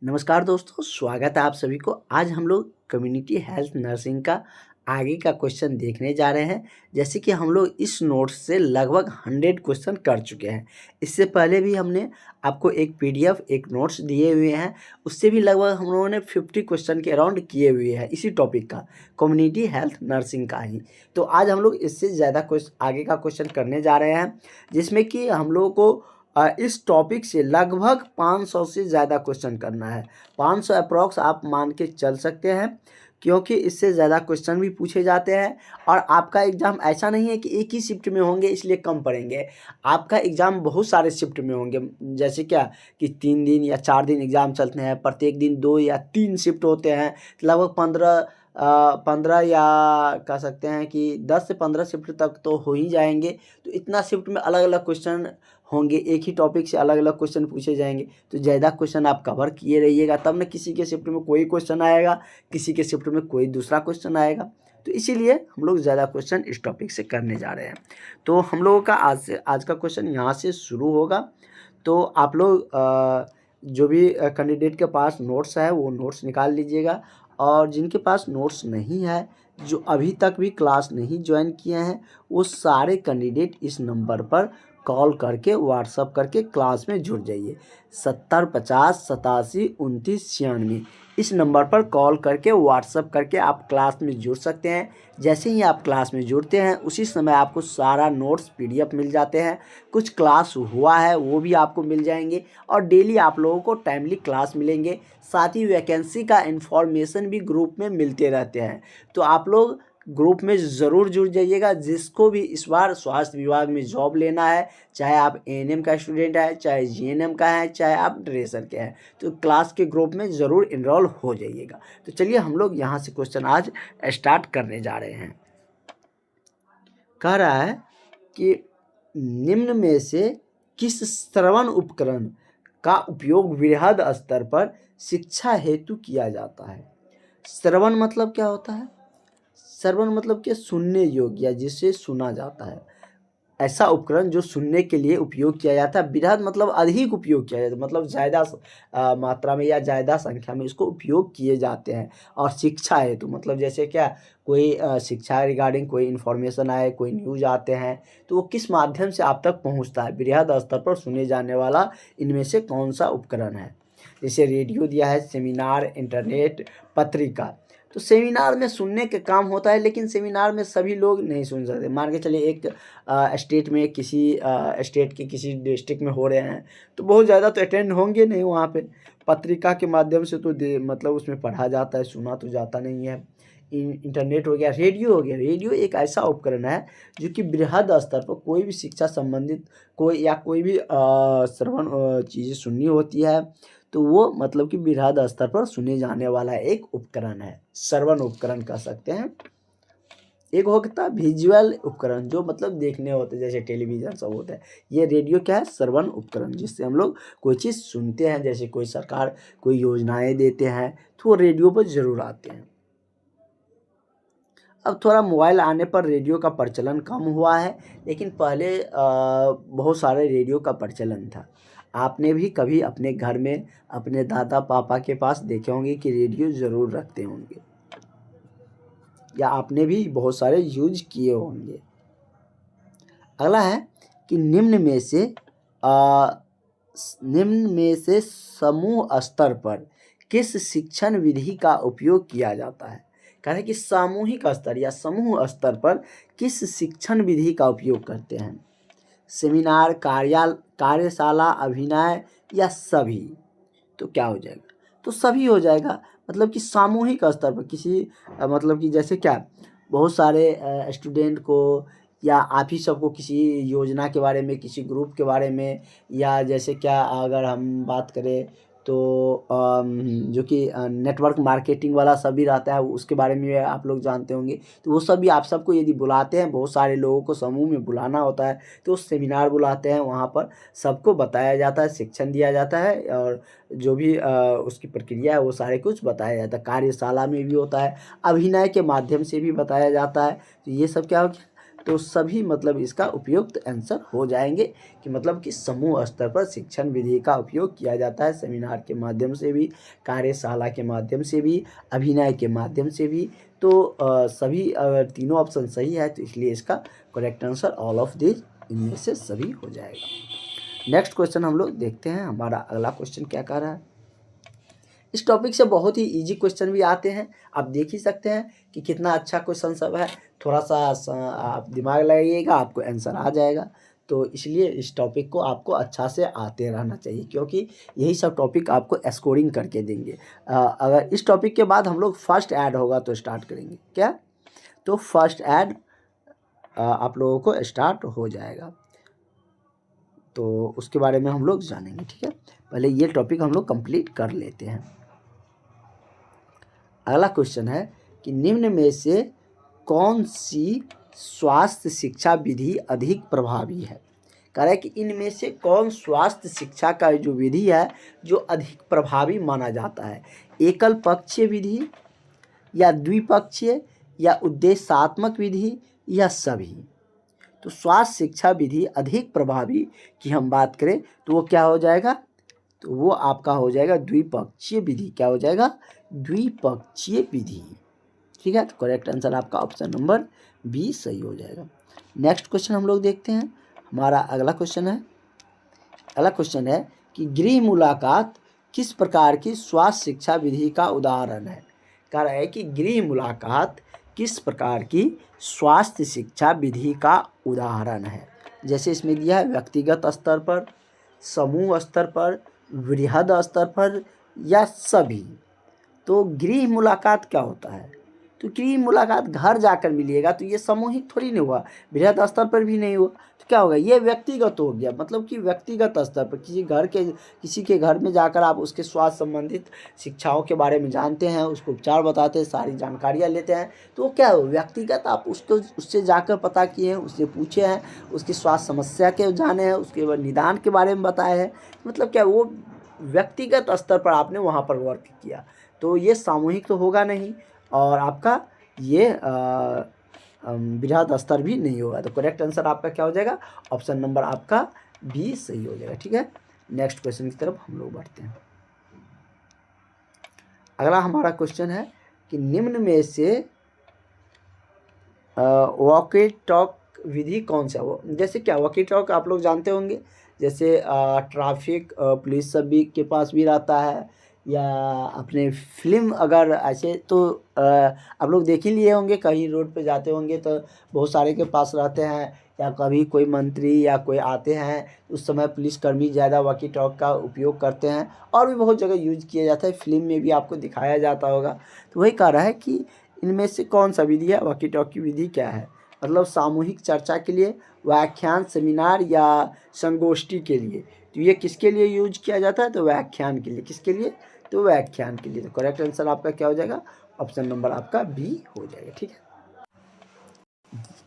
नमस्कार दोस्तों, स्वागत है आप सभी को। आज हम लोग कम्युनिटी हेल्थ नर्सिंग का आगे का क्वेश्चन देखने जा रहे हैं। जैसे कि हम लोग इस नोट्स से लगभग 100 क्वेश्चन कर चुके हैं। इससे पहले भी हमने आपको एक पीडीएफ एक नोट्स दिए हुए हैं, उससे भी लगभग हम लोगों ने 50 क्वेश्चन के अराउंड किए हुए हैं इसी टॉपिक का, कम्युनिटी हेल्थ नर्सिंग का ही। तो आज हम लोग इससे ज़्यादा आगे का क्वेश्चन करने जा रहे हैं, जिसमें कि हम लोगों को इस टॉपिक से लगभग 500 से ज़्यादा क्वेश्चन करना है। 500 अप्रॉक्स आप मान के चल सकते हैं, क्योंकि इससे ज़्यादा क्वेश्चन भी पूछे जाते हैं। और आपका एग्ज़ाम ऐसा नहीं है कि एक ही शिफ्ट में होंगे इसलिए कम पढ़ेंगे। आपका एग्ज़ाम बहुत सारे शिफ्ट में होंगे। जैसे क्या कि 3 दिन या 4 दिन एग्ज़ाम चलते हैं, प्रत्येक दिन 2 या 3 शिफ्ट होते हैं। लगभग 15 या कह सकते हैं कि 10 से 15 शिफ्ट तक तो हो ही जाएंगे। तो इतना शिफ्ट में अलग अलग क्वेश्चन होंगे, एक ही टॉपिक से अलग अलग क्वेश्चन पूछे जाएंगे। तो ज़्यादा क्वेश्चन आप कवर किए रहिएगा, तब ना किसी के शिफ्ट में कोई क्वेश्चन आएगा, किसी के शिफ्ट में कोई दूसरा क्वेश्चन आएगा। तो इसीलिए हम लोग ज़्यादा क्वेश्चन इस टॉपिक से करने जा रहे हैं। तो हम लोगों का आज का क्वेश्चन यहाँ से शुरू होगा। तो आप लोग जो भी कैंडिडेट के पास नोट्स है वो नोट्स निकाल लीजिएगा, और जिनके पास नोट्स नहीं है, जो अभी तक भी क्लास नहीं ज्वाइन किए हैं, वो सारे कैंडिडेट इस नंबर पर कॉल करके व्हाट्सअप करके क्लास में जुड़ जाइए। 70 50 87 29 96 इस नंबर पर कॉल करके व्हाट्सअप करके आप क्लास में जुड़ सकते हैं। जैसे ही आप क्लास में जुड़ते हैं उसी समय आपको सारा नोट्स पीडीएफ मिल जाते हैं। कुछ क्लास हुआ है वो भी आपको मिल जाएंगे, और डेली आप लोगों को टाइमली क्लास मिलेंगे। साथ ही वैकेंसी का इन्फॉर्मेशन भी ग्रुप में मिलते रहते हैं। तो आप लोग ग्रुप में ज़रूर जुड़ जाइएगा। जिसको भी इस बार स्वास्थ्य विभाग में जॉब लेना है, चाहे आप एएनएम का स्टूडेंट है, चाहे जीएनएम का है, चाहे आप ड्रेसर के हैं, तो क्लास के ग्रुप में ज़रूर इनरोल हो जाइएगा। तो चलिए हम लोग यहाँ से क्वेश्चन आज स्टार्ट करने जा रहे हैं। कह रहा है कि निम्न में से किस श्रवण उपकरण का उपयोग वृहद स्तर पर शिक्षा हेतु किया जाता है। श्रवण मतलब क्या होता है? श्रवण मतलब कि सुनने योग्य या जिसे सुना जाता है, ऐसा उपकरण जो सुनने के लिए उपयोग किया जाता है। बृहद मतलब अधिक उपयोग किया जाता है, मतलब ज़्यादा मात्रा में या ज़्यादा संख्या में इसको उपयोग किए जाते हैं। और शिक्षा है तो मतलब जैसे क्या, कोई शिक्षा रिगार्डिंग कोई इन्फॉर्मेशन आए, कोई न्यूज आते हैं, तो वो किस माध्यम से आप तक पहुंचता है, बृहद स्तर पर सुने जाने वाला इनमें से कौन सा उपकरण है। जैसे रेडियो दिया है, सेमिनार, इंटरनेट, पत्रिका। तो सेमिनार में सुनने का काम होता है, लेकिन सेमिनार में सभी लोग नहीं सुन सकते। मान के चलिए एक स्टेट में किसी स्टेट के किसी डिस्ट्रिक्ट में हो रहे हैं, तो बहुत ज़्यादा तो अटेंड होंगे नहीं वहाँ पे। पत्रिका के माध्यम से तो मतलब उसमें पढ़ा जाता है, सुना तो जाता नहीं है। इंटरनेट हो गया, रेडियो हो गया। रेडियो एक ऐसा उपकरण है जो कि बृहद स्तर पर कोई भी शिक्षा संबंधित कोई भी श्रवण चीज़ें सुननी होती है, तो वो मतलब कि बृहद स्तर पर सुने जाने वाला एक उपकरण है, श्रवण उपकरण कह सकते हैं। एक होता है विजुअल उपकरण, जो मतलब देखने होते हैं, जैसे टेलीविज़न सब होता है। ये रेडियो क्या है? श्रवण उपकरण, जिससे हम लोग कोई चीज़ सुनते हैं। जैसे कोई सरकार कोई योजनाएं देते हैं तो वो रेडियो पर ज़रूर आते हैं। अब थोड़ा मोबाइल आने पर रेडियो का प्रचलन कम हुआ है, लेकिन पहले बहुत सारे रेडियो का प्रचलन था। आपने भी कभी अपने घर में अपने दादा पापा के पास देखे होंगे कि रेडियो ज़रूर रखते होंगे, या आपने भी बहुत सारे यूज किए होंगे। अगला है कि निम्न में से समूह स्तर पर किस शिक्षण विधि का उपयोग किया जाता है। कह रहे कि सामूहिक स्तर या समूह स्तर पर किस शिक्षण विधि का उपयोग करते हैं। सेमिनार, कार्यशाला, अभिनय या सभी। तो क्या हो जाएगा? तो सभी हो जाएगा। मतलब कि सामूहिक स्तर पर किसी मतलब कि जैसे क्या, बहुत सारे स्टूडेंट को या आप ही सबको किसी योजना के बारे में, किसी ग्रुप के बारे में, या जैसे क्या अगर हम बात करें तो जो कि नेटवर्क मार्केटिंग वाला सभी रहता है, उसके बारे में आप लोग जानते होंगे। तो वो सभी आप सबको यदि बुलाते हैं, बहुत सारे लोगों को समूह में बुलाना होता है, तो सेमिनार बुलाते हैं। वहाँ पर सबको बताया जाता है, शिक्षण दिया जाता है, और जो भी उसकी प्रक्रिया है वो सारे कुछ बताया जाता है। कार्यशाला में भी होता है, अभिनय के माध्यम से भी बताया जाता है। तो ये सब क्या हो गया? तो सभी मतलब इसका उपयुक्त आंसर हो जाएंगे कि मतलब कि समूह स्तर पर शिक्षण विधि का उपयोग किया जाता है, सेमिनार के माध्यम से भी, कार्यशाला के माध्यम से भी, अभिनय के माध्यम से भी। तो सभी अगर तीनों ऑप्शन सही है तो इसलिए इसका correct answer all of this इनमें से सभी हो जाएगा। नेक्स्ट क्वेश्चन हम लोग देखते हैं, हमारा अगला क्वेश्चन क्या कह रहा है। इस टॉपिक से बहुत ही इजी क्वेश्चन भी आते हैं, आप देख ही सकते हैं कि कितना अच्छा क्वेश्चन सब है। थोड़ा सा आप दिमाग लगाइएगा, आपको आंसर आ जाएगा। तो इसलिए इस टॉपिक को आपको अच्छा से आते रहना चाहिए, क्योंकि यही सब टॉपिक आपको स्कोरिंग करके देंगे। अगर इस टॉपिक के बाद हम लोग फर्स्ट ऐड होगा तो स्टार्ट करेंगे क्या, तो फर्स्ट ऐड आप लोगों को स्टार्ट हो जाएगा, तो उसके बारे में हम लोग जानेंगे। ठीक है, पहले ये टॉपिक हम लोग कंप्लीट कर लेते हैं। अगला क्वेश्चन है कि निम्न में से कौन सी स्वास्थ्य शिक्षा विधि अधिक प्रभावी है। कह रहा है कि इनमें से कौन स्वास्थ्य शिक्षा का जो विधि है जो अधिक प्रभावी माना जाता है, एकल पक्षीय विधि या द्विपक्षीय या उद्देश्यात्मक विधि या सभी। तो स्वास्थ्य शिक्षा विधि अधिक प्रभावी की हम बात करें तो वो क्या हो जाएगा, तो वो आपका हो जाएगा द्विपक्षीय विधि। क्या हो जाएगा, द्विपक्षीय विधि। ठीक है, तो करेक्ट आंसर आपका ऑप्शन नंबर बी सही हो जाएगा। नेक्स्ट क्वेश्चन हम लोग देखते हैं, हमारा अगला क्वेश्चन है कि गृह मुलाकात किस प्रकार की स्वास्थ्य शिक्षा विधि का उदाहरण है। कह रहा है कि गृह मुलाकात किस प्रकार की स्वास्थ्य शिक्षा विधि का उदाहरण है। जैसे इसमें दिया है व्यक्तिगत स्तर पर, समूह स्तर पर, वृहद स्तर पर या सभी। तो गृह मुलाकात क्या होता है, तो गृह मुलाकात घर जाकर मिलिएगा, तो ये सामूहिक थोड़ी नहीं हुआ, वृहद स्तर पर भी नहीं हुआ, तो क्या होगा, ये व्यक्तिगत हो गया। मतलब कि व्यक्तिगत स्तर पर किसी के घर में जाकर आप उसके स्वास्थ्य संबंधित शिक्षाओं के बारे में जानते हैं, उसको उपचार बताते हैं, सारी जानकारियाँ लेते हैं, तो वो क्या हो, व्यक्तिगत आप उससे जाकर पता किए हैं, उससे पूछे हैं, उसकी स्वास्थ्य समस्या के जाने हैं, उसके निदान के बारे में बताए हैं। मतलब क्या, वो व्यक्तिगत स्तर पर आपने वहाँ पर वर्क किया, तो ये सामूहिक तो होगा नहीं, और आपका ये बृहद स्तर भी नहीं होगा। तो करेक्ट आंसर आपका क्या हो जाएगा, ऑप्शन नंबर आपका बी सही हो जाएगा। ठीक है, नेक्स्ट क्वेश्चन की तरफ हम लोग बढ़ते हैं। अगला हमारा क्वेश्चन है कि निम्न में से वॉकी टॉक विधि कौन सा हो। जैसे क्या, वॉकी टॉक आप लोग जानते होंगे, जैसे ट्रैफिक पुलिस सभी के पास भी रहता है, या अपने फिल्म अगर ऐसे तो आप लोग देख ही लिए होंगे, कहीं रोड पे जाते होंगे तो बहुत सारे के पास रहते हैं, या कभी कोई मंत्री या कोई आते हैं उस समय पुलिसकर्मी ज़्यादा वॉकी टॉक का उपयोग करते हैं, और भी बहुत जगह यूज किया जाता है, फिल्म में भी आपको दिखाया जाता होगा। तो वही कह रहा है कि इनमें से कौन सा विधि है, वॉकी टॉकी विधि क्या है, मतलब सामूहिक चर्चा के लिए, व्याख्यान, सेमिनार या संगोष्ठी के लिए। तो ये किसके लिए यूज किया जाता है, तो व्याख्यान के लिए। किसके लिए, तो व्याख्यान के लिए। तो करेक्ट आंसर आपका क्या हो जाएगा, ऑप्शन नंबर आपका बी हो जाएगा। ठीक है,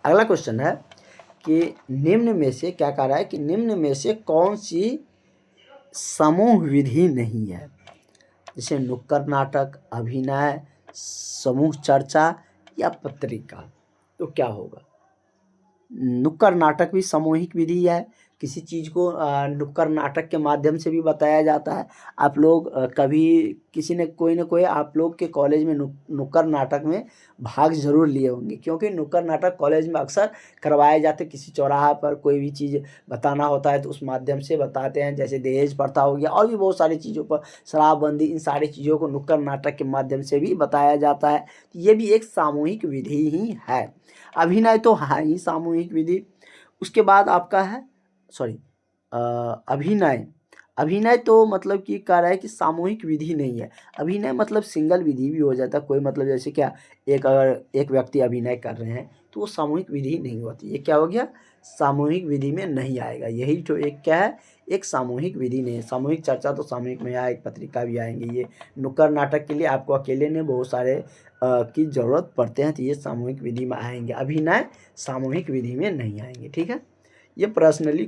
अगला क्वेश्चन है कि निम्न में से, क्या कह रहा है कि निम्न में से कौन सी समूह विधि नहीं है। जैसे नुक्कड़ नाटक, अभिनय, समूह चर्चा या पत्रिका। तो क्या होगा, नुक्कड़ नाटक भी सामूहिक विधि है, किसी चीज़ को नुक्कड़ नाटक के माध्यम से भी बताया जाता है। आप लोग कभी किसी ने कोई ना कोई आप लोग के कॉलेज में नुक्कड़ नाटक में भाग जरूर लिए होंगे, क्योंकि नुक्कड़ नाटक कॉलेज में अक्सर करवाए जाते। किसी चौराहा पर कोई भी चीज़ बताना होता है तो उस माध्यम से बताते हैं, जैसे दहेज प्रथा हो गया, और भी बहुत सारी चीज़ों पर, शराबबंदी, इन सारी चीज़ों को नुक्कड़ नाटक के माध्यम से भी बताया जाता है। ये भी एक सामूहिक विधि ही है। अभिनय तो है ही सामूहिक विधि। उसके बाद आपका है अभिनय तो मतलब कि कह रहा है कि सामूहिक विधि नहीं है। अभिनय मतलब सिंगल विधि भी हो जाता है, कोई मतलब जैसे क्या, अगर एक व्यक्ति अभिनय कर रहे हैं तो वो सामूहिक विधि नहीं होती। ये क्या हो गया, सामूहिक विधि में नहीं आएगा। यही तो एक क्या है, एक सामूहिक विधि नहीं है। सामूहिक चर्चा तो सामूहिक में आए, एक पत्रिका भी आएंगे। ये नुक्कड़ नाटक के लिए आपको अकेले ने बहुत सारे की ज़रूरत पड़ते हैं, तो ये सामूहिक विधि में आएंगे। अभिनय सामूहिक विधि में नहीं आएंगे। ठीक है, ये पर्सनली भी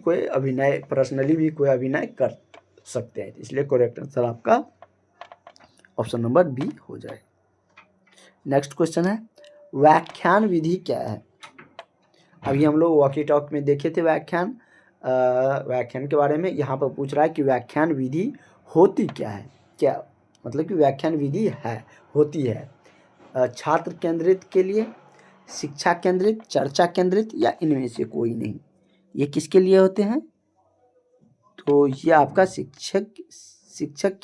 कोई अभिनय कर सकते हैं, इसलिए करेक्ट आंसर आपका ऑप्शन नंबर बी हो जाए। नेक्स्ट क्वेश्चन है व्याख्यान विधि क्या है। अभी हम लोग वॉकी टॉक में देखे थे व्याख्यान के बारे में। यहाँ पर पूछ रहा है कि व्याख्यान विधि होती क्या है, क्या मतलब कि व्याख्यान विधि होती है छात्र केंद्रित के लिए, शिक्षा केंद्रित, चर्चा केंद्रित या इनमें से कोई नहीं। ये किसके लिए होते हैं? तो ये आपका शिक्षक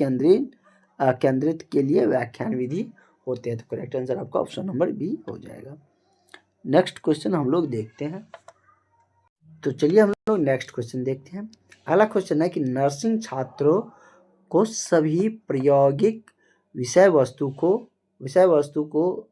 केंद्रित के लिए व्याख्यान विधि होते हैं। तो करेक्ट आंसर आपका ऑप्शन नंबर बी हो जाएगा। नेक्स्ट क्वेश्चन हम लोग देखते हैं। तो चलिए हम लोग नेक्स्ट क्वेश्चन देखते हैं। अगला क्वेश्चन है कि नर्सिंग छात्रों को सभी प्रायोगिक विषय वस्तु को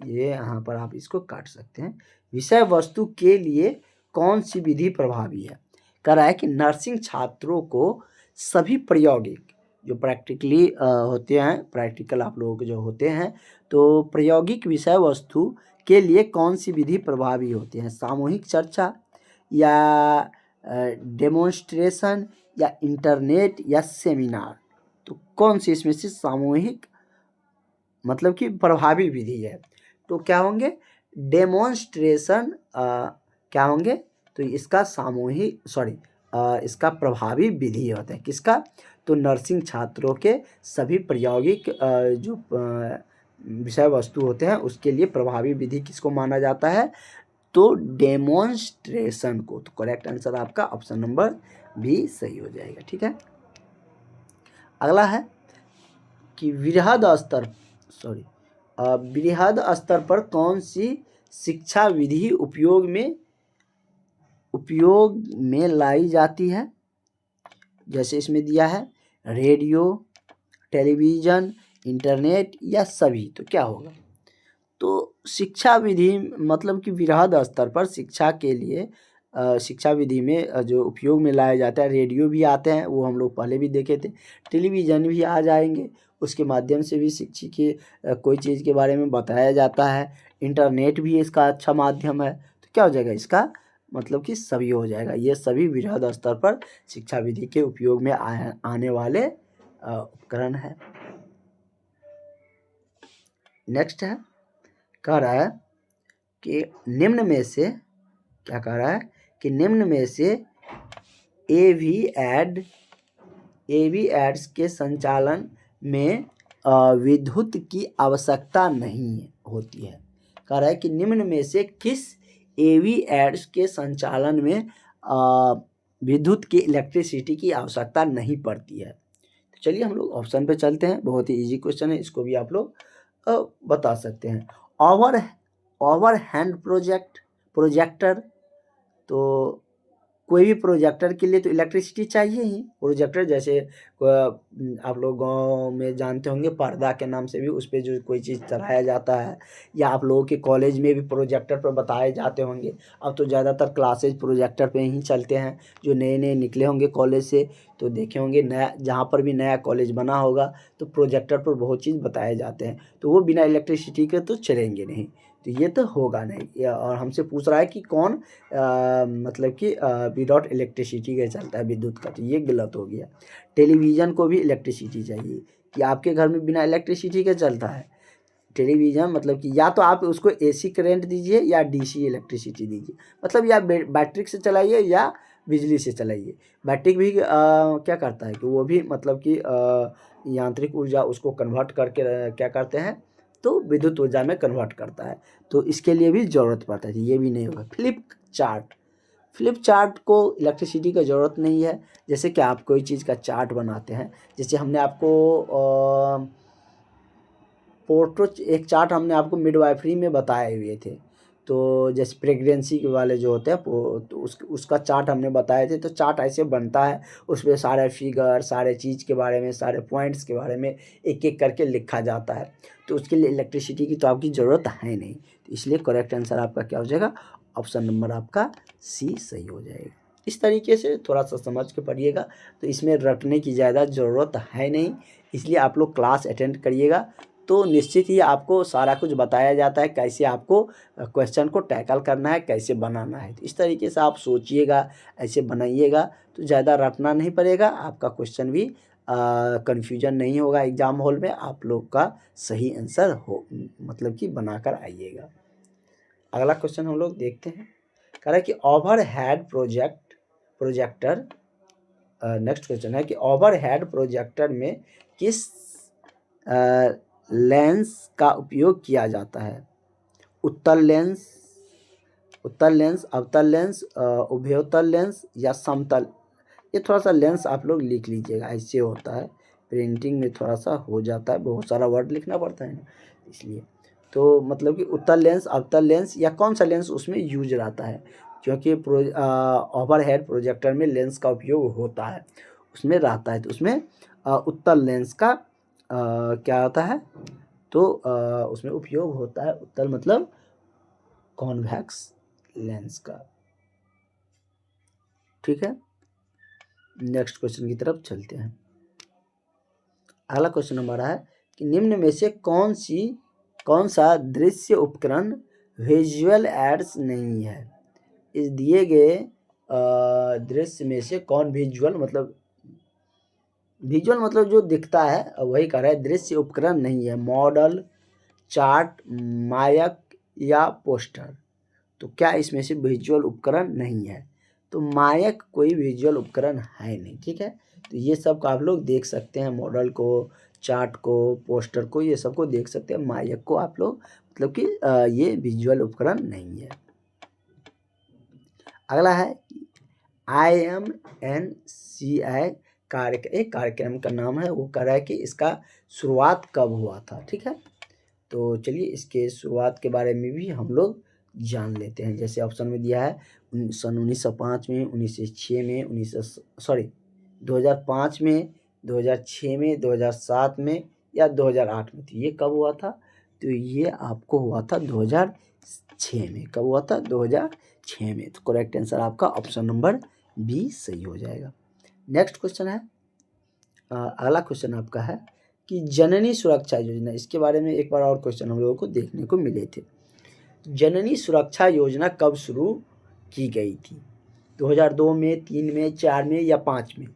ये यहाँ पर आप इसको काट सकते हैं, विषय वस्तु के लिए कौन सी विधि प्रभावी है। कह रहा है कि नर्सिंग छात्रों को सभी प्रायोगिक जो प्रैक्टिकली होते हैं, प्रैक्टिकल आप लोगों के जो होते हैं, तो प्रायोगिक विषय वस्तु के लिए कौन सी विधि प्रभावी होती है, सामूहिक चर्चा या डेमोन्स्ट्रेशन या इंटरनेट या सेमिनार। तो कौन सी इसमें से सामूहिक मतलब कि प्रभावी विधि है। तो क्या होंगे, डेमोन्स्ट्रेशन क्या होंगे, तो इसका इसका प्रभावी विधि होता है। किसका? तो नर्सिंग छात्रों के सभी प्रायोगिक जो विषय वस्तु होते हैं उसके लिए प्रभावी विधि किसको माना जाता है? तो डेमोन्स्ट्रेशन को। तो करेक्ट आंसर आपका ऑप्शन नंबर भी सही हो जाएगा। ठीक है, अगला है कि वृहद स्तर पर कौन सी शिक्षा विधि उपयोग में लाई जाती है। जैसे इसमें दिया है रेडियो, टेलीविज़न, इंटरनेट या सभी। तो क्या होगा? तो शिक्षा विधि मतलब कि वृहद स्तर पर शिक्षा के लिए शिक्षा विधि में जो उपयोग में लाया जाता है, रेडियो भी आते हैं, वो हम लोग पहले भी देखे थे, टेलीविज़न भी आ जाएंगे, उसके माध्यम से भी शिक्षक के कोई चीज़ के बारे में बताया जाता है, इंटरनेट भी इसका अच्छा माध्यम है। तो क्या हो जाएगा इसका मतलब कि सभी हो जाएगा। ये सभी वृहद स्तर पर शिक्षा विधि के उपयोग में आने वाले उपकरण है। नेक्स्ट है, कह रहा है कि निम्न में से क्या कह रहा है कि निम्न में से एवी एड्स के संचालन में विद्युत की आवश्यकता नहीं होती है। कह रहा है कि निम्न में से किस एवी एड्स के संचालन में विद्युत की इलेक्ट्रिसिटी की आवश्यकता नहीं पड़ती है। तो चलिए हम लोग ऑप्शन पे चलते हैं। बहुत ही इजी क्वेश्चन है, इसको भी आप लोग बता सकते हैं। ओवर हैंड प्रोजेक्टर, तो कोई भी प्रोजेक्टर के लिए तो इलेक्ट्रिसिटी चाहिए ही। प्रोजेक्टर जैसे आप लोग गांव में जानते होंगे, पर्दा के नाम से भी उस पर जो कोई चीज़ चढ़ाया जाता है, या आप लोगों के कॉलेज में भी प्रोजेक्टर पर बताए जाते होंगे। अब तो ज़्यादातर क्लासेज प्रोजेक्टर पे ही चलते हैं, जो नए नए निकले होंगे कॉलेज से तो देखे होंगे, नया जहाँ पर भी नया कॉलेज बना होगा तो प्रोजेक्टर पर बहुत चीज़ बताए जाते हैं, तो वो बिना इलेक्ट्रिसिटी के तो चलेंगे नहीं। तो ये तो होगा नहीं। और हमसे पूछ रहा है कि कौन मतलब कि विदाउट इलेक्ट्रिसिटी के चलता है, विद्युत का, तो ये गलत हो गया। टेलीविज़न को भी इलेक्ट्रिसिटी चाहिए, कि आपके घर में बिना इलेक्ट्रिसिटी के चलता है टेलीविज़न, मतलब कि या तो आप उसको एसी करंट दीजिए या डीसी इलेक्ट्रिसिटी दीजिए, मतलब या बैटरी से चलाइए या बिजली से चलाइए। बैटरी भी क्या करता है कि वो भी मतलब कि यांत्रिक ऊर्जा उसको कन्वर्ट करके क्या करते हैं, तो विद्युत ऊर्जा में कन्वर्ट करता है। तो इसके लिए भी ज़रूरत पड़ता है, ये भी नहीं होगा। फ्लिप चार्ट को इलेक्ट्रिसिटी का ज़रूरत नहीं है। जैसे कि आप कोई चीज़ का चार्ट बनाते हैं, जैसे हमने आपको एक चार्ट हमने आपको मिडवाइफरी में बताए हुए थे, तो जैसे प्रेगनेंसी के वाले जो होते हैं तो उसका चार्ट हमने बताए थे। तो चार्ट ऐसे बनता है, उसमें सारे फिगर, सारे चीज़ के बारे में, सारे पॉइंट्स के बारे में एक एक करके लिखा जाता है। तो उसके लिए इलेक्ट्रिसिटी की तो आपकी ज़रूरत है नहीं। तो इसलिए करेक्ट आंसर आपका क्या हो जाएगा, ऑप्शन नंबर आपका सी सही हो जाएगा। इस तरीके से थोड़ा सा समझ के पढ़िएगा, तो इसमें रटने की ज़्यादा ज़रूरत है नहीं। इसलिए आप लोग क्लास अटेंड करिएगा तो निश्चित ही आपको सारा कुछ बताया जाता है, कैसे आपको क्वेश्चन को टैकल करना है, कैसे बनाना है। तो इस तरीके से आप सोचिएगा, ऐसे बनाइएगा तो ज़्यादा रटना नहीं पड़ेगा, आपका क्वेश्चन भी कन्फ्यूजन नहीं होगा। एग्ज़ाम हॉल में आप लोग का सही आंसर हो मतलब कि बनाकर आइएगा। अगला क्वेश्चन हम लोग देखते हैं। कह रहा है कि ओवरहेड प्रोजेक्टर, नेक्स्ट क्वेश्चन है कि ओवरहेड प्रोजेक्टर में किस लेंस का उपयोग किया जाता है? उत्तल लेंस, अवतल लेंस, उभयोतल लेंस या समतल? ये थोड़ा सा लेंस आप लोग लिख लीजिएगा, ऐसे होता है प्रिंटिंग में थोड़ा सा हो जाता है, बहुत सारा वर्ड लिखना पड़ता है ना, इसलिए। तो मतलब कि उत्तल लेंस, अवतल लेंस या कौन सा लेंस उसमें यूज रहता है, क्योंकि ओवरहेड प्रोजेक्टर में लेंस का उपयोग होता है, उसमें रहता है, तो उसमें उत्तल लेंस का क्या होता है, तो उसमें उपयोग होता है। उत्तल मतलब कॉन्वेक्स लेंस का। ठीक है, नेक्स्ट क्वेश्चन की तरफ चलते हैं। अगला क्वेश्चन हमारा है कि निम्न में से कौन सा दृश्य उपकरण विजुअल एड्स नहीं है? इस दिए गए दृश्य में से कौन विजुअल मतलब जो दिखता है, वही कह रहा है दृश्य उपकरण नहीं है? मॉडल, चार्ट, मायक या पोस्टर? तो क्या इसमें से विजुअल उपकरण नहीं है? तो मायक कोई विजुअल उपकरण है नहीं। ठीक है, तो ये सब को आप लोग देख सकते हैं, मॉडल को, चार्ट को, पोस्टर को, ये सब को देख सकते हैं। मायक को आप लोग मतलब कि ये विजुअल उपकरण नहीं है। अगला है IMNCI कार्यक्रम का नाम है, वो कह रहा है कि इसका शुरुआत कब हुआ था। ठीक है, तो चलिए इसके शुरुआत के बारे में भी हम लोग जान लेते हैं। जैसे ऑप्शन में दिया है सन 1905 में, 1906 में, 2005 में, 2006 में, 2007 में या 2008 में। तो ये कब हुआ था? तो ये आपको हुआ था 2006 में। कब हुआ था? 2006 में। तो करेक्ट आंसर आपका ऑप्शन नंबर बी सही हो जाएगा। नेक्स्ट क्वेश्चन है, अगला क्वेश्चन आपका है कि जननी सुरक्षा योजना, इसके बारे में एक बार और क्वेश्चन हम लोगों को देखने को मिले थे। जननी सुरक्षा योजना कब शुरू की गई थी? 2002 में, 3 में, 4 में या 5 में?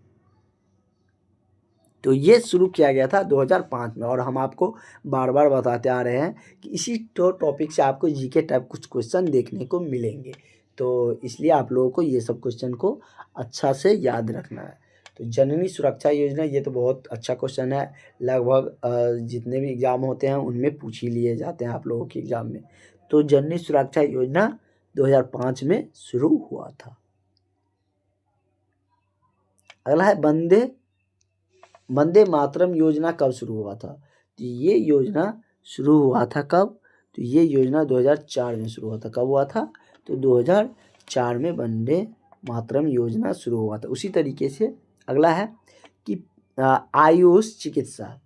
तो ये शुरू किया गया था 2005 में, और हम आपको बार बार बताते आ रहे हैं कि इसी टॉपिक से आपको जीके टाइप कुछ क्वेश्चन देखने को मिलेंगे, तो इसलिए आप लोगों को ये सब क्वेश्चन को अच्छा से याद रखना है। तो जननी सुरक्षा योजना, ये तो बहुत अच्छा क्वेश्चन है, लगभग जितने भी एग्ज़ाम होते हैं उनमें पूछ ही लिए जाते हैं आप लोगों के एग्ज़ाम में। तो जननी सुरक्षा योजना 2005 में शुरू हुआ था। अगला है वंदे मातरम योजना कब शुरू हुआ था? तो ये योजना शुरू हुआ था कब? तो ये योजना 2004 में शुरू हुआ था। कब हुआ था? तो 2004 में वंदे मातरम योजना शुरू हुआ था। उसी तरीके से अगला है कि आयुष चिकित्सा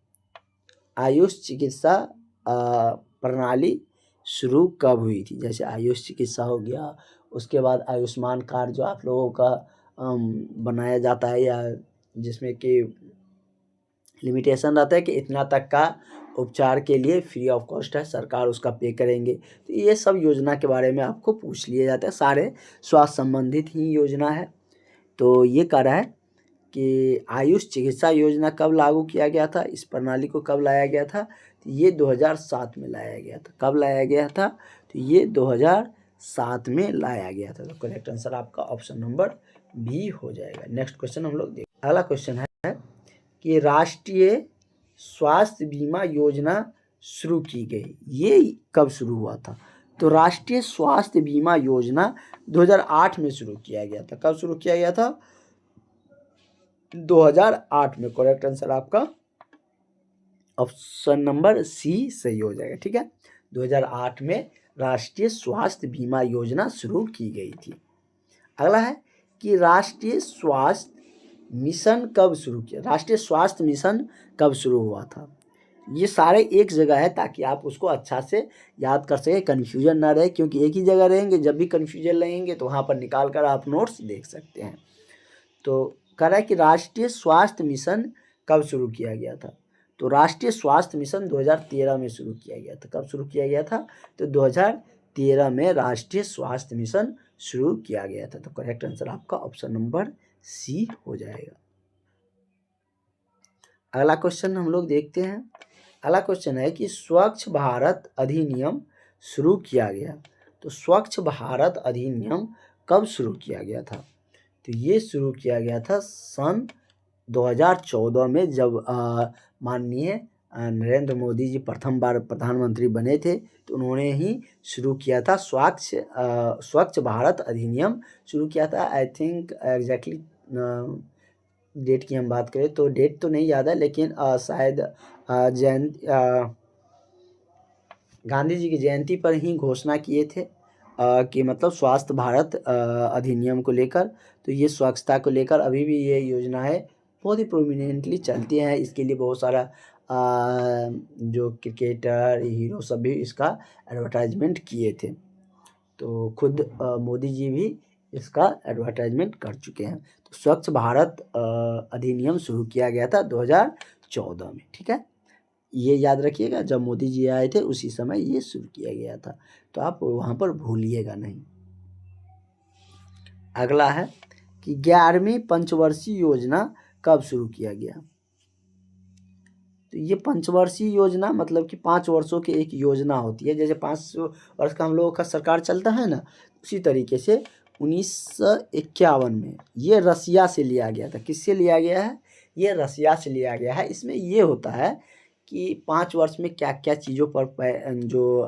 प्रणाली शुरू कब हुई थी? जैसे आयुष चिकित्सा हो गया, उसके बाद आयुष्मान कार्ड जो आप लोगों का बनाया जाता है, या जिसमें कि लिमिटेशन रहता है कि इतना तक का उपचार के लिए फ्री ऑफ कॉस्ट है, सरकार उसका पे करेंगे। तो ये सब योजना के बारे में आपको पूछ लिए जाते हैं, सारे स्वास्थ्य संबंधित ही योजना है। तो ये कह रहा है कि आयुष चिकित्सा योजना कब लागू किया गया था, इस प्रणाली को कब लाया गया था? तो ये 2007 में लाया गया था। कब लाया गया था? तो ये 2007 में लाया गया था। तो करेक्ट आंसर आपका ऑप्शन नंबर बी हो जाएगा। नेक्स्ट क्वेश्चन हम लोग देखें। अगला क्वेश्चन है कि राष्ट्रीय स्वास्थ्य बीमा योजना शुरू की गई, ये कब शुरू हुआ था? तो राष्ट्रीय स्वास्थ्य बीमा योजना 2008 में शुरू किया गया था। कब शुरू किया गया था? 2008 में। करेक्ट आंसर आपका ऑप्शन नंबर सी सही हो जाएगा। ठीक है, 2008 में राष्ट्रीय स्वास्थ्य बीमा योजना शुरू की गई थी। अगला है कि राष्ट्रीय स्वास्थ्य मिशन कब शुरू किया? राष्ट्रीय स्वास्थ्य मिशन कब शुरू हुआ था? ये सारे एक जगह है ताकि आप उसको अच्छा से याद कर सकें, कन्फ्यूजन ना रहे, क्योंकि एक ही जगह रहेंगे, जब भी कन्फ्यूजन रहेंगे तो वहाँ पर निकाल कर आप नोट्स देख सकते हैं। तो कह रहा है कि राष्ट्रीय स्वास्थ्य मिशन कब शुरू किया गया था? तो राष्ट्रीय स्वास्थ्य मिशन 2013 में शुरू किया गया था। कब शुरू किया गया था? तो 2013 में राष्ट्रीय स्वास्थ्य मिशन शुरू किया गया था। तो करेक्ट आंसर आपका ऑप्शन नंबर सी हो जाएगा। अगला क्वेश्चन हम लोग देखते हैं। अगला क्वेश्चन है कि स्वच्छ भारत अधिनियम शुरू किया गया। तो स्वच्छ भारत अधिनियम कब शुरू किया गया था? तो ये शुरू किया गया था सन 2014 में, जब माननीय नरेंद्र मोदी जी प्रथम बार प्रधानमंत्री बने थे, तो उन्होंने ही शुरू किया था स्वच्छ भारत अधिनियम शुरू किया था। आई थिंक एग्जैक्टली डेट की हम बात करें तो डेट तो नहीं याद है, लेकिन शायद गांधी जी की जयंती पर ही घोषणा किए थे कि मतलब स्वास्थ्य भारत अधिनियम को लेकर। तो ये स्वच्छता को लेकर अभी भी ये योजनाएं बहुत ही प्रोमिनेंटली चलती हैं। इसके लिए बहुत सारा जो क्रिकेटर हीरो सब भी इसका एडवर्टाइजमेंट किए थे। तो खुद मोदी जी भी इसका एडवर्टाइजमेंट कर चुके हैं। तो स्वच्छ भारत अधिनियम शुरू किया गया था 2014 में, ठीक है। ये याद रखिएगा, जब मोदी जी आए थे उसी समय ये शुरू किया गया था, तो आप वहाँ पर भूलिएगा नहीं। अगला है कि 11वीं पंचवर्षीय योजना कब शुरू किया गया? तो ये पंचवर्षीय योजना मतलब कि 5 वर्षों की एक योजना होती है। जैसे 5 वर्ष का हम लोगों का सरकार चलता है ना, उसी तरीके से 1951 में ये रसिया से लिया गया था। किससे लिया गया है? ये रसिया से लिया गया है। इसमें ये होता है कि 5 वर्ष में क्या क्या चीज़ों पर जो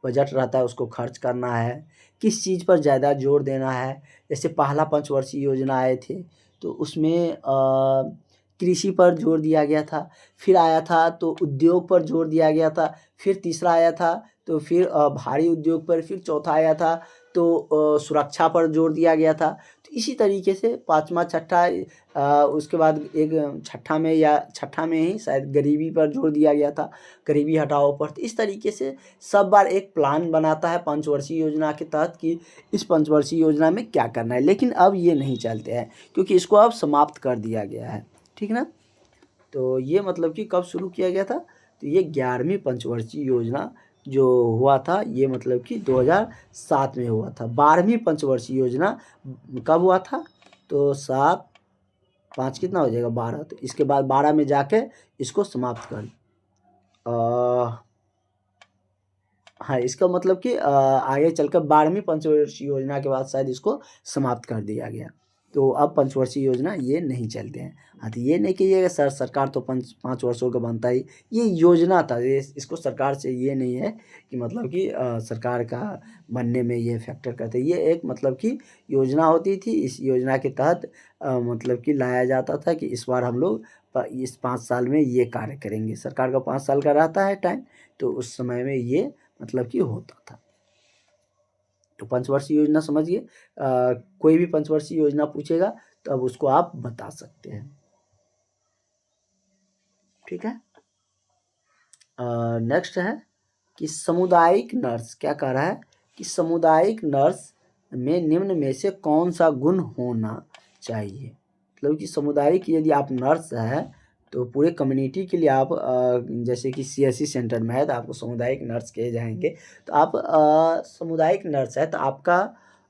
बजट रहता है उसको खर्च करना है, किस चीज़ पर ज़्यादा जोर देना है। जैसे पहला पंचवर्षीय योजना आए थे तो उसमें कृषि पर जोर दिया गया था, फिर आया था तो उद्योग पर जोर दिया गया था, फिर तीसरा आया था तो फिर भारी उद्योग पर, फिर चौथा आया था तो सुरक्षा पर जोर दिया गया था। तो इसी तरीके से पाँचवा छठा उसके बाद एक छठा में ही शायद गरीबी पर जोर दिया गया था, गरीबी हटाओ पर। तो इस तरीके से सब बार एक प्लान बनाता है पंचवर्षीय योजना के तहत कि इस पंचवर्षीय योजना में क्या करना है। लेकिन अब ये नहीं चलते हैं क्योंकि इसको अब समाप्त कर दिया गया है, ठीक ना। तो ये मतलब कि कब शुरू किया गया था? तो ये 11वीं पंचवर्षीय योजना जो हुआ था ये मतलब कि 2007 में हुआ था। 12वीं पंचवर्षीय योजना कब हुआ था? तो 7 5 कितना हो जाएगा? 12। तो इसके बाद 12 में जाके इसको समाप्त कर हाँ, इसका मतलब कि आगे चलकर 12वीं पंचवर्षीय योजना के बाद शायद इसको समाप्त कर दिया गया। तो अब पंचवर्षीय योजना ये नहीं चलते हैं। हाँ, तो ये नहीं कहिएगा सर सरकार तो 5 वर्षों का बनता ही, ये योजना था। ये इसको सरकार से ये नहीं है कि मतलब कि सरकार का बनने में ये फैक्टर करते। ये एक मतलब कि योजना होती थी। इस योजना के तहत मतलब कि लाया जाता था कि इस बार हम लोग इस 5 साल में ये कार्य करेंगे। सरकार का 5 साल का रहता है टाइम, तो उस समय में ये मतलब कि होता था। तो पंचवर्षीय योजना समझिए। कोई भी पंचवर्षीय योजना पूछेगा तो अब उसको आप बता सकते हैं, ठीक है। नेक्स्ट है कि सामुदायिक नर्स क्या कह रहा है कि सामुदायिक नर्स में निम्न में से कौन सा गुण होना चाहिए? मतलब कि सामुदायिक यदि आप नर्स है तो पूरे कम्युनिटी के लिए आप जैसे कि CSC सेंटर में है तो आपको सामुदायिक नर्स कहे जाएंगे। तो आप सामुदायिक नर्स है तो आपका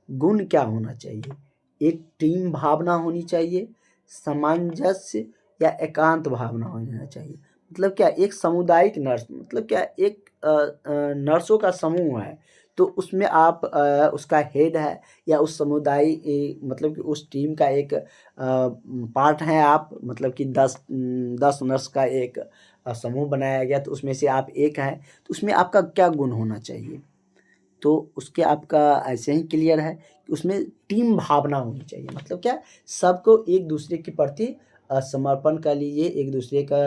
गुण क्या होना चाहिए? एक टीम भावना होनी चाहिए, सामंजस्य या एकांत भावना होना चाहिए। मतलब क्या एक सामुदायिक नर्स मतलब क्या एक नर्सों का समूह है तो उसमें आप उसका हेड है या उस समुदाय मतलब कि उस टीम का एक पार्ट हैं आप। मतलब कि 10 नर्स का एक समूह बनाया गया तो उसमें से आप एक हैं, तो उसमें आपका क्या गुण होना चाहिए? तो उसके आपका ऐसे ही क्लियर है कि उसमें टीम भावना होनी चाहिए। मतलब क्या सबको एक दूसरे के प्रति समर्पण कर लीजिए, एक दूसरे का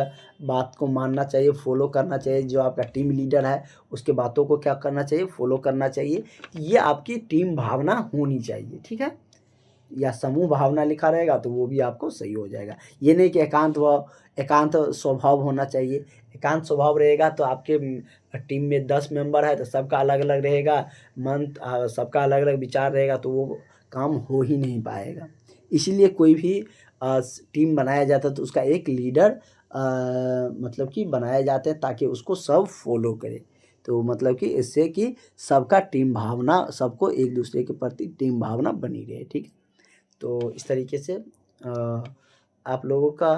बात को मानना चाहिए, फॉलो करना चाहिए। जो आपका टीम लीडर है उसके बातों को क्या करना चाहिए? फॉलो करना चाहिए। ये आपकी टीम भावना होनी चाहिए, ठीक है। या समूह भावना लिखा रहेगा तो वो भी आपको सही हो जाएगा। ये नहीं कि एकांत स्वभाव होना चाहिए। एकांत स्वभाव रहेगा तो आपके टीम में 10 मेंबर है तो सबका अलग अलग रहेगा, सबका अलग अलग विचार रहेगा तो वो काम हो ही नहीं पाएगा। इसीलिए कोई भी टीम बनाया जाता है तो उसका एक लीडर मतलब कि बनाया जाता है ताकि उसको सब फॉलो करे। तो मतलब कि इससे कि सबका टीम भावना, सबको एक दूसरे के प्रति टीम भावना बनी रहे, ठीक है। तो इस तरीके से आप लोगों का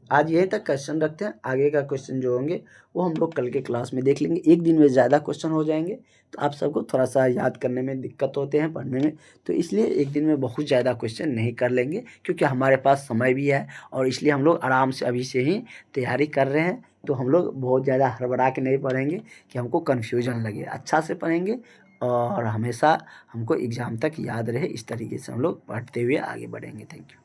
आज यहीं तक क्वेश्चन रखते हैं, आगे का क्वेश्चन जो होंगे वो हम लोग कल के क्लास में देख लेंगे। एक दिन में ज़्यादा क्वेश्चन हो जाएंगे तो आप सबको थोड़ा सा याद करने में दिक्कत होते हैं पढ़ने में, तो इसलिए एक दिन में बहुत ज़्यादा क्वेश्चन नहीं कर लेंगे, क्योंकि हमारे पास समय भी है और इसलिए हम लोग आराम से अभी से ही तैयारी कर रहे हैं। तो हम लोग बहुत ज़्यादा हड़बड़ा के नहीं पढ़ेंगे कि हमको कन्फ्यूजन लगे, अच्छा से पढ़ेंगे और हमेशा हमको एग्ज़ाम तक याद रहे। इस तरीके से हम लोग पढ़ते हुए आगे बढ़ेंगे। Thank you.